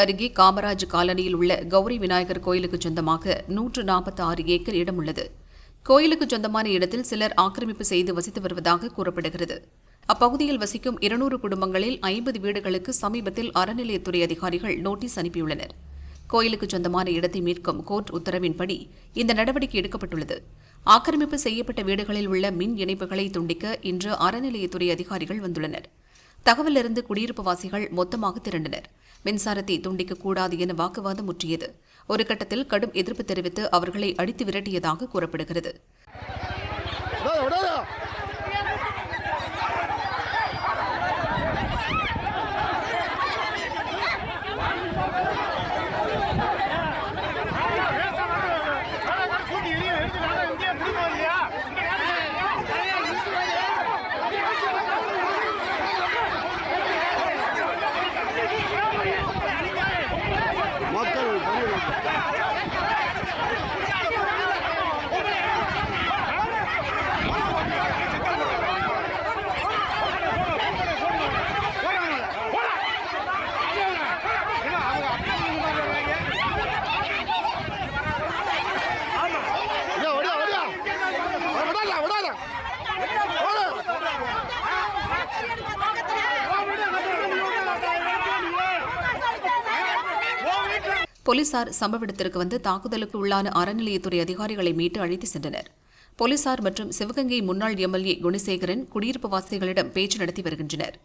அருகே காமராஜ் காலனியில் உள்ள கௌரி விநாயகர் கோயிலுக்கு சொந்தமாக 146 ஏக்கர் இடம் உள்ளது. கோயிலுக்கு சொந்தமான இடத்தில் சிலர் ஆக்கிரமிப்பு செய்து வசித்து வருவதாக கூறப்படுகிறது. அப்பகுதியில் வசிக்கும் 200 குடும்பங்களில் 50 வீடுகளுக்கு சமீபத்தில் அறநிலையத்துறை அதிகாரிகள் நோட்டீஸ் அனுப்பியுள்ளனர். கோயிலுக்கு சொந்தமான இடத்தை மீட்கும் கோர்ட் உத்தரவின்படி இந்த நடவடிக்கை எடுக்கப்பட்டுள்ளது. ஆக்கிரமிப்பு செய்யப்பட்ட வீடுகளில் உள்ள மின் இணைப்புகளை துண்டிக்க இன்று அறநிலையத்துறை அதிகாரிகள் வந்துள்ளனர். தகவலிருந்து குடியிருப்புவாசிகள் மொத்தமாக திரண்டனர். மின்சாரத்தை துண்டிக்கக்கூடாது என வாக்குவாதம் முற்றியது. ஒரு கட்டத்தில் கடும் எதிர்ப்பு தெரிவித்து அவர்களை அடித்து விரட்டியதாக கூறப்படுகிறது. போலீசார் சம்பவ இடத்திற்கு வந்து தாக்குதலுக்கு உள்ளான அறநிலையத்துறை அதிகாரிகளை மீட்டு அழைத்து சென்றனர். போலீசார் மற்றும் சிவகங்கை முன்னாள் எம்எல்ஏ குணசேகரன் குடியிருப்புவாசிகளிடம் பேச்சு நடத்தி வருகின்றனர்.